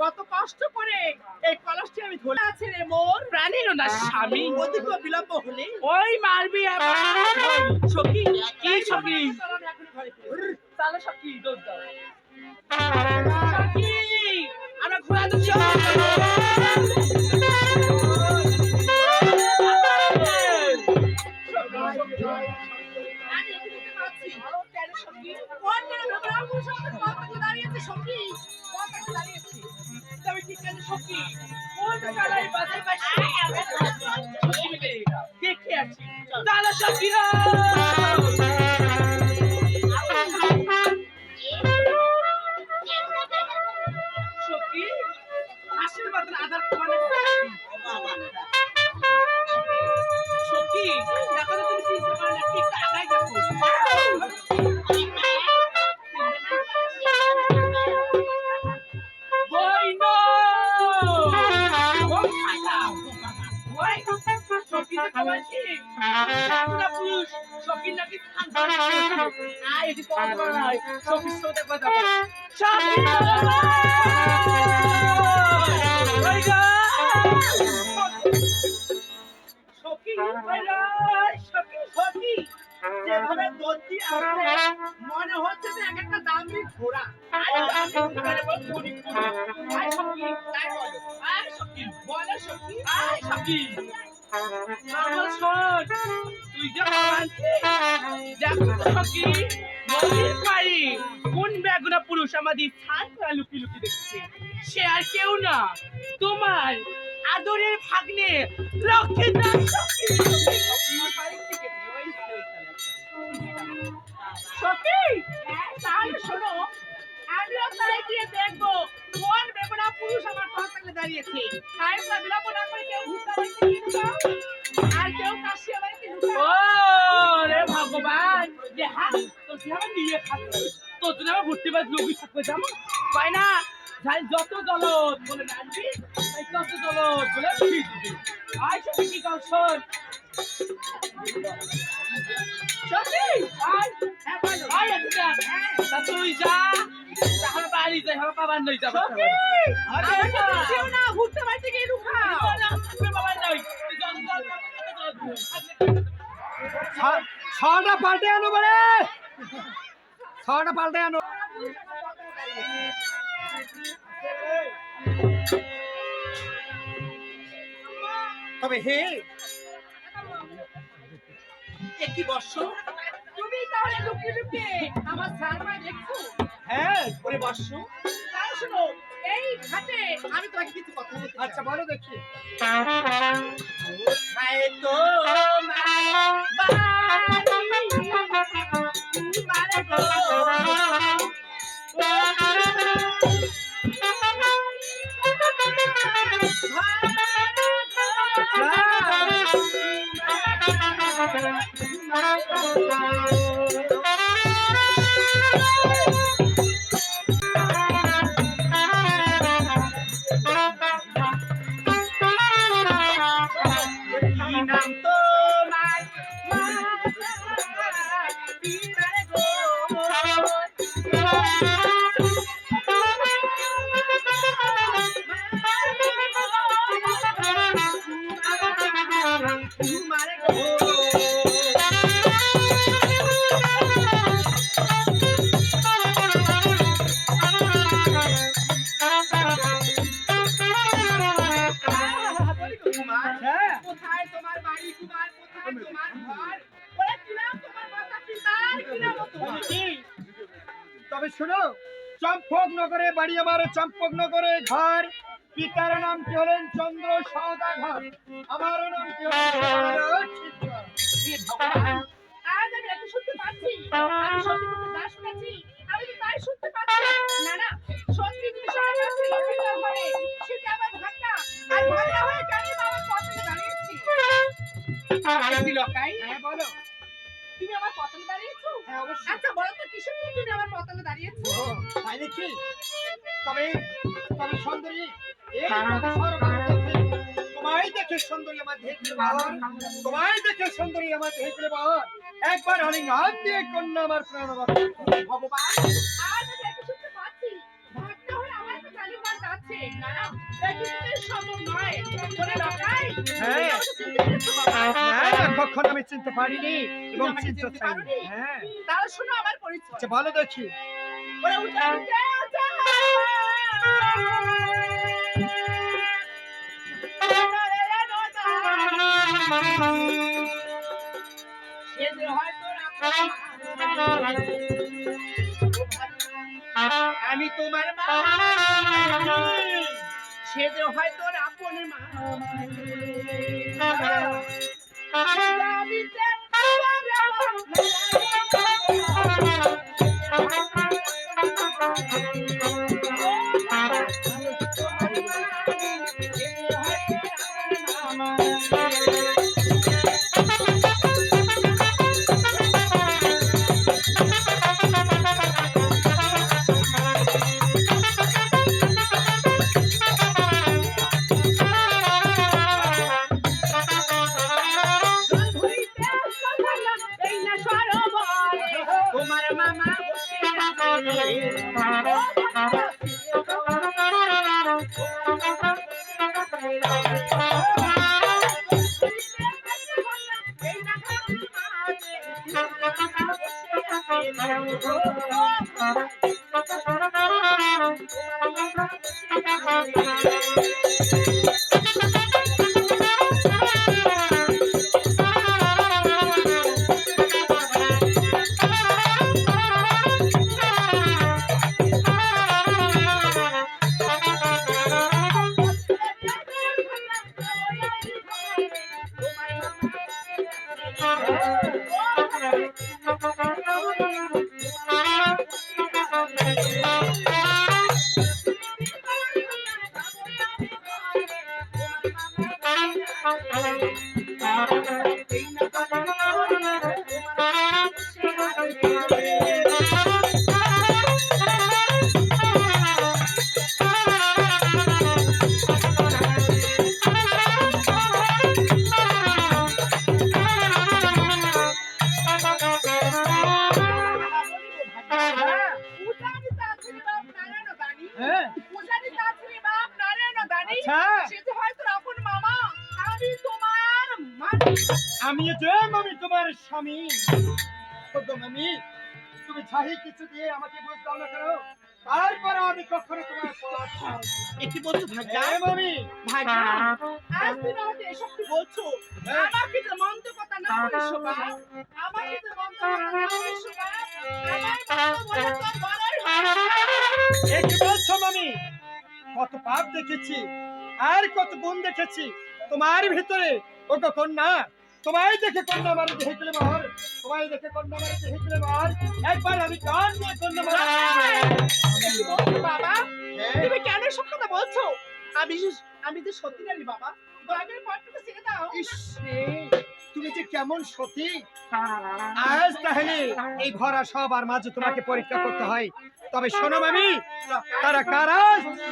কত কষ্ট করে এই কলসটি আমি ধরে আছে রে মোর প্রাণের না স্বামী অধিক বিলম্ব হলে ওই মারবি সখী কি সখী তাহলে সখী দৌড় দাও সখী আমরা ঘোরা দিচ্ছি দেখে আছি তাহলে সখীরা সখী আশীর্বাদ আধার সখী দেখো তুমি চিনতে পারো না ঠিক আগাই দেখো মনে হচ্ছে যে এক একটা দামি ঘোড়া কোন বেগুনা পুরুষ আমাদের লুকি লুকি দেখছে সে আর কেউ না তোমার আদরের ভাগ্নে লক্ষ্মী দাঁড়িয়েছে তাই আমরা বিলম্ব না করে কেউ ভুট্টা বাড়িতে গিয়ে ঢুকাও আর কেউ কাশিয়া বাড়িতে ঢুকাও। ও রে ভগবান, যে হাত তো সেভাবে নিয়ে খাচ্ছে তো তুমি আমার ভর্তি বাদ লোকই থাকবে যাবো পাই না। যাই যত জলত বলে রাখবি তাই তত জলত বলে ফিরবি। আয় সত্যি কি কর শোন সত্যি আয় হ্যাঁ বলো। আয় একটা তা তুই যা তাহলে বাড়ি যাই আমার বাবার নই যাবো সত্যি? আমাকে তো যেও না, ভুট্টা বাড়িতে গিয়ে ঢুকাও। বাবার নই ছটা পাল্টে আনো বলে, ছটা পাল্টে আনো। তবে হে কি বর্ষ তুমি তাহলে লুকিয়ে লুকিয়ে আমার সারমা দেখছো? হ্যাঁ করে বর্ষ। তাই শোনো, এই ঘাটে আমি তোমাকে কিছু কথা বলতে চাই। আচ্ছা বলো দেখি। কোথায় তো নাম তোমার হ্যাঁ কোথায় তোমার বাড়ি, কুমার কোথায় তোমার ঘর, ওরে কি নাম তোমার মাতা পিতার, কি নাম তোমার? তবে শোনো, চম্পকনগরে বাড়ি আমার, চম্পকনগরে ঘর। পিতার নাম কি হলেন চন্দ্র সওদাগর, আমার নাম কি হলেন আজ আমি এত শুনতে পাচ্ছি, আমি সত্যি কিন্তু যা শুনেছি আমি তো তাই শুনতে পাচ্ছি। না না, সত্যি তুমি সবাই কাছে লক্ষিত হবে সেটা আমার ভাগ্যা, আর ভাগ্যা হয়ে কেন আমার পথে দাঁড়িয়েছি? কি লকাই? হ্যাঁ বলো। তুমি আমার পথে দাঁড়িয়েছো? হ্যাঁ অবশ্যই। আচ্ছা বলো তো কিসের জন্য তুমি আমার পথে দাঁড়িয়েছো? ও, তাই নাকি? তবে তবে সুন্দরী, এই সর্বভারত দেখে, তোমায় দেখে সুন্দরী আমার দেখলে বাহার, তোমায় দেখে সুন্দরী আমার দেখলে বাহার, একবার আলিঙ্গন দিয়ে কন্যা আমার প্রাণবাদ। ভগবান, আজ আমি এত শুনতে পাচ্ছি ভাগ্যা হয়ে আমার তো কালীবাস আছে। না না, এটা কিন্তু সম্ভব নয়। বলে লকাই, হ্যাঁ। তুমি আমাকে চিনতে পেরেছো বাবা? না কখনো আমি চিনতে পারিনি এবং আমাকে চিনতে চিনতে চাইনি। পারোনি? হ্যাঁ তাহলে শোনো আমার পরিচয়। আচ্ছা ভালো দেখি। ওরে উঠে উঠে আচ্ছা। সে যে হয়তো আমি তোমার মা, সে যে হয়তো আপন মা। আমি যে তোমার মামা আমি যে আমি তোমার স্বামী। ওগো মামি, তুমি চাহি কিছু দিয়ে আমাকে বুঝ দাও না কেন, তারপর আমি কখনো তোমার পথ ছাড়ব না। কি বলছো ভাগনা? হ্যাঁ মামি। ভাগনা, আজ তুমি আমাকে এসব কি বলছো? আমাকে যে মন্দ কথা না বলিস বা, আমাকে যে মন্দ কথা না বলিস বা, আমার মন্দ বলে তোর বড়ই হয়। এ কি বলছো মামি? কত পাপ দেখেছি আর কত গুণ দেখেছি তোমার ভিতরে। ওগো কন্যা, তোমায় দেখে কন্যা মারে দেহে গেলে বহর, তোমায় দেখে কন্যা মারে দেহে গেলে বহর। একবার আমি কান দিয়ে কন্যা মারে। কি বলছো বাবা? হ্যাঁ। তুমি কেন এসব কথা বলছো? আমি যে সত্যি জানি বাবা, দয়া করে পথটুকু ছেড়ে দাও। ইস রে, তুমি যে কেমন সতী। আজ তাহলে এই ভরা সবার মাঝে তোমাকে পরীক্ষা করতে হয়। তবে শোনো মামি, তারা কারা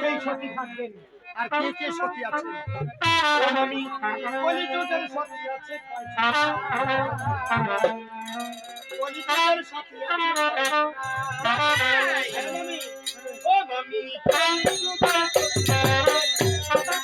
সেই সতী থাকবেন আর কে কে সতী আছে? ও মামি, কলিযুগের সতী আছে কলিযুগের সতী আছে। হ্যাঁ মামি, ও মামি, কলিযুগের সতী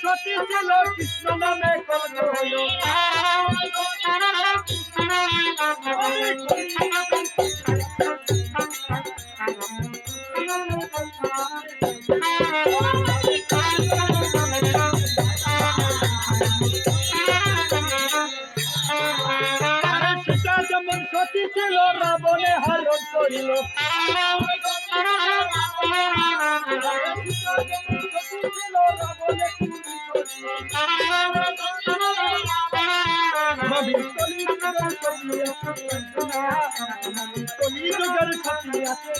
সতী ছিল, কৃষ্ণ নামে কত হলো। সীতা যেমন সতী ছিল, রাবণে হরণ করিল। কলিযুগের সতী আছে।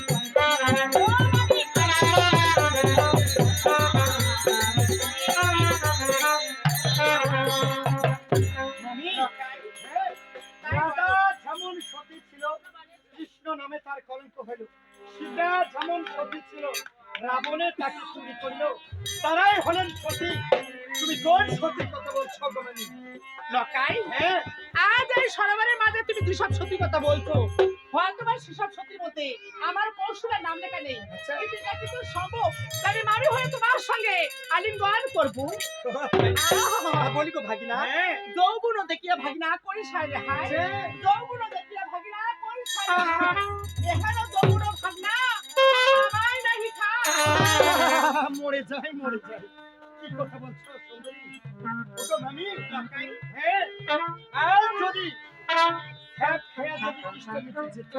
রাধা যেমন সতী ছিল, কৃষ্ণ নামে তার কলঙ্ক হইল। সীতা যেমন সতী ছিল, রাবণে তাকে চুরি করল। তারাই হলেন সতী। তুমি কোন সতীর কথা বলছো গো মামি? লকাই, হ্যাঁ, আজ এই সরোবরের মাঝে তুমি যেসব সত্যি কথা বলছো, হয়তো বা সেসব সত্যির মধ্যে আমার কৌশলের নাম লেখা নেই। আচ্ছা। কিন্তু এটা কিন্তু সম্ভব, তাই আমি হয়ে তোমার সঙ্গে আলিঙ্গন করবো। বলি গো ভাগিনা। হ্যাঁ, যৌবন দেখিয়া ভাগিনা করি সারে হায়, যৌবন দেখিয়া ভাগিনা করি সারে হায়, এখানে যৌবন ভাগনা আমায় নাহি খায়। মরে যায় মরে যায়। কি কথা বলছো সুন্দরী? ওগো মামি, হ্যাঁ, আর যদি হ্যাঁ খেয়া যদি কৃষ্ণ মিটে যেত,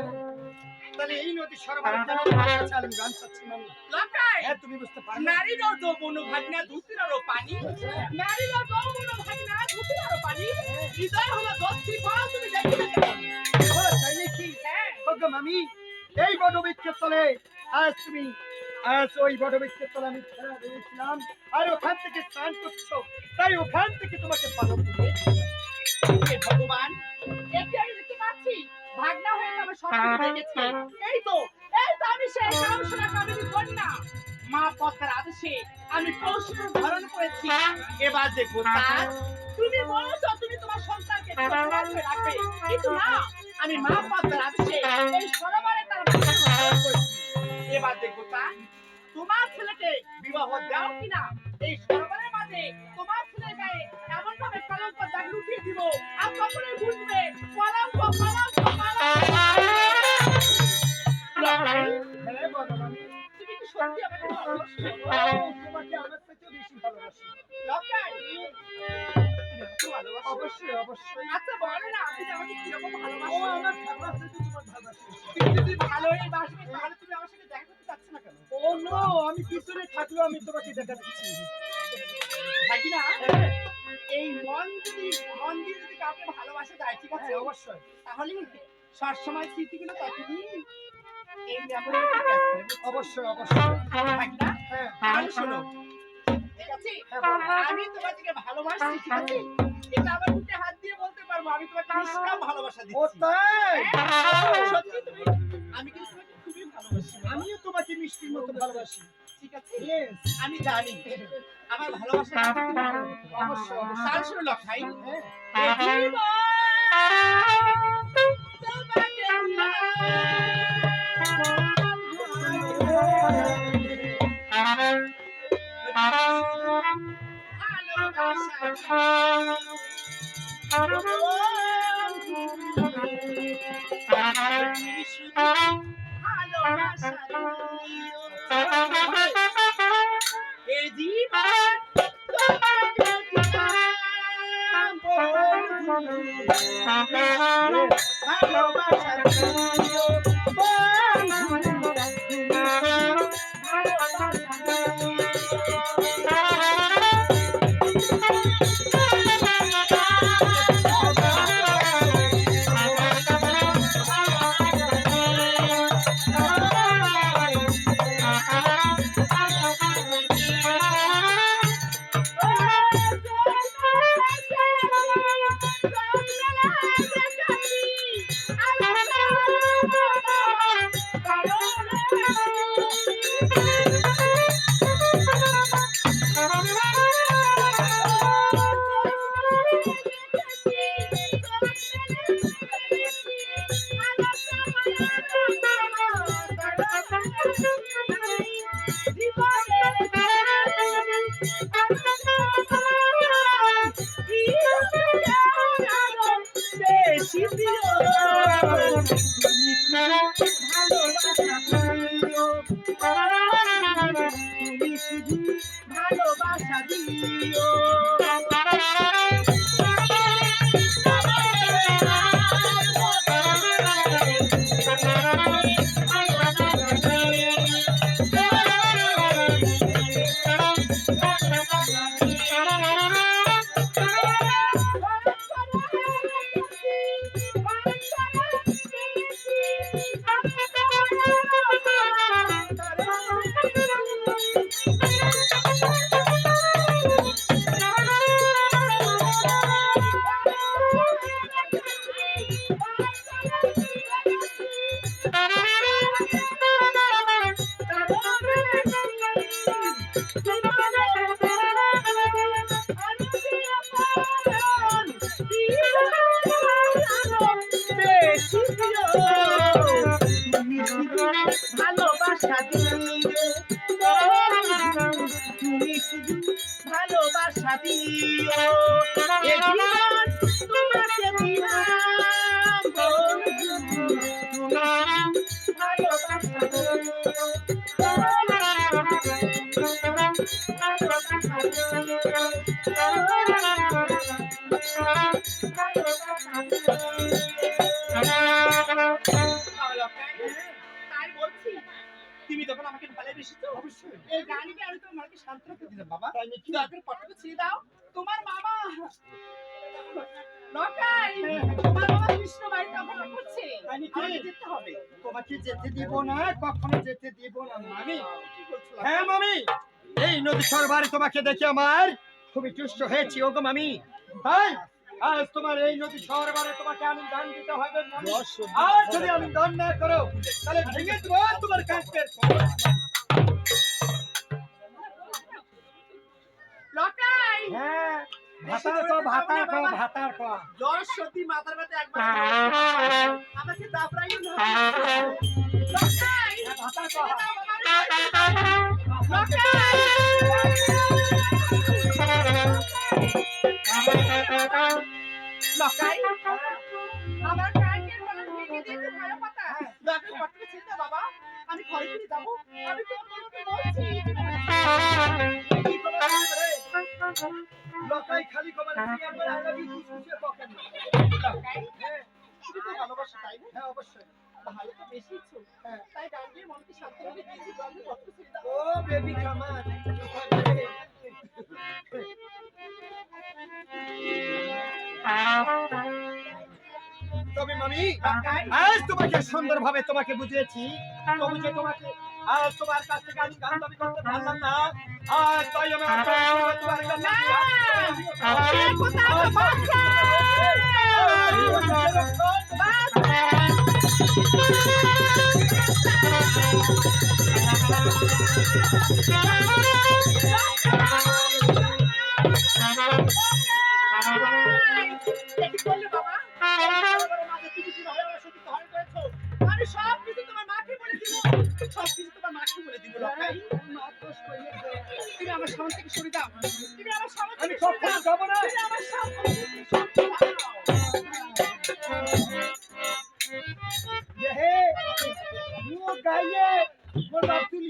তাহলে এই নদী সরোবরে কেন তোমার চালুন গান চাচ্ছি মামি? লকাই, হ্যাঁ, তুমি বুঝতে পারো না। নারীর যৌবন ভাগনা ধুতিরারও পানি, নারীর যৌবন ভাগনা ধুতিরারও পানি, হৃদয় হলো দস্তি পাও তুমি দেখিতে কেমন। ও, তাই নাকি? হ্যাঁ, ওগো মামি, এই বড় বৃক্ষের তলে আজ ওই বড় বৃক্ষের তলে আমি খেলা রয়েছিলাম, আর ওখান থেকে স্নান করছো, তাই ওখান থেকে তোমাকে পালন করে। হে ভগবান, একে আমি দেখতে পাচ্ছি ভাগনা হয়ে আমার সবকিছু হয়ে গেছে। এই তো আমি সেই কামসুরা কামিনী কন্যা। মা পদ্মার আদেশে আমি কৌশল ধারণ করেছি। এবার দেখবো তার, তুমি বলছো তুমি তোমার সন্তানকে রাখবে, কিন্তু না, আমি মা পদ্মার আদেশে এই সরোবরে তার বাচ্চা ধারণ করেছি। এবার দেখবো তার, তোমার ছেলেকে বিবাহ দাও কিনা। এই সরোবরের মাঝে তোমার ছেলের গায়ে এমন ভাবে কলঙ্ক দাগ লুটিয়ে দিব, আর তখনই বুঝবে কলঙ্ক কলঙ্ক কলঙ্ক। হ্যাঁ বলো মামি। তুমি কি সত্যি আমাকে ভালোবাসো? তোমাকে আমার থেকে বেশি ভালোবাসি। লকাই, তুমি আমাকে ভালোবাসো? অবশ্যই অবশ্যই। আচ্ছা বলো না, তুমি আমাকে কিরকম ও ভালোবাসো? আমার খাবার থেকে তোমার ভালোবাসি। তুমি যদি ভালোই বাসবে তাহলে তুমি আমার সাথে দেখা করতে চাচ্ছ না কেন? ও নো, আমি পিছনে থাকলেও আমি তোমাকে দেখা দিচ্ছি। ভাগিনা, এই মন দিয়ে যদি কাউকে ভালোবাসা যায়, ঠিক আছে, হ্যাঁ, অবশ্যই। তাহলে সবসময় স্মৃতিগুলো ততদিন এই মেমোরিতে ক্যাচ করে। অবশ্যই অবশ্যই। ভাগিনা, হ্যাঁ, তাহলে শোনো, ঠিক আছে, আমি তোমাকে ভালোবাসি, ঠিক আছে, এটা আমার বুকে হাত দিয়ে বলতে পারবো আমি তোমাকে নিষ্কাম ভালোবাসা ও দিচ্ছি। তাই? হ্যাঁ, সত্যি আমি কিন্তু তোমাকে খুবই ভালোবাসি। আমিও তোমাকে মিষ্টির মতো ভালোবাসি। ঠিক আছে Yes, আমি জানি আমার ভালোবাসা অবশ্যই অবশ্যই। তার শুনে লখাই হ্যাঁ। এই জীবন তোমাকে ভালোবাসা দিও ভালোবাসা দিও ভালোবাসা দিও তুমি শুধু ভালোবাসা দিও এ জীবন তোমাকে দিলাম বন্ধু তুমি ভালোবাসা তাই বলছি তুমি যখন আমাকে ভালোবেসেছো অবশ্যই। এই গানকে আমি তোমাকে সান্ত্বনা দিলাম বাবা তাই নাকি? দরকার পটকে ছেড়ে দাও তোমার মামা লকাই তোমার মামা কৃষ্ণ বাড়িতে অপেক্ষা করছে তাই নাকি? আমাকে যেতে হবে তোমাকে যেতে দিব না, কখনো যেতে দিব না মামি। কি করছো হ্যাঁ মামি, এই নদী সরবারে তোমাকে দেখে আমার খুবই তুষ্ট হয়েছি ওগো মামি। তাই আজ তোমার এই নদী সরবারে তোমাকে আমি দান দিতে হবে মামি। আর যদি আমি দান না করো তাহলে ভেঙে দেবো তোমার কাঁচের লকাই হ্যাঁ, ভাতার কো ভাতার কো ভাতার কো। জ্বর সর্দি মাথার ব্যথা একবার আমাকে দাবড়াইও না লকাই ভাতার কো। লকাই আমার কানের গলা ভেঙে দিয়েছে ভালো কথা দরকার পটকে ছেড়ে দাও বাবা আমি ঘরে ফিরে যাবো আমি তোমাকে বলছি লোকাই খালি কমার একবার আলাদা খুশি পকেট না। লকাই তুমি তো ভালোবাসো তাই না হ্যাঁ অবশ্যই। ভালো তো বেশি ইচ্ছু তাই গান দিয়ে মনকে সান্ত্বনা দিয়েছি আমি পটকে ছেড়ে দাও ও বেবি কামার। তবে মামি লকাই আজ তোমাকে সুন্দরভাবে তোমাকে বুঝিয়েছি, তবু যে তোমাকে আজ তোমার কাছ থেকে আমি গান দাবি করতে পারলাম না। আজ তাই আমি তোমার কাছে এই কোথায় তো বাচ্চা বাচ্চা কি করলে বাবা? আমার মাকে তুমি কিভাবে আমার সতীত্ব হরণ করেছো? আমি সব কিছু তোমার মাকে বলে দিব। সব কিছু তোমার মাকে বলে দিব লক্ষাই। মা দোষ করেছে। তুমি আমার সামনে থেকে সরে দাও। তুমি আমার সামনে আমি থেকে সরে কখনো দাও। যাবো না। তুমি আমার সামনে থেকে সরে দাও। হে, ও গাইয়ে, মোর বাপ তুলি।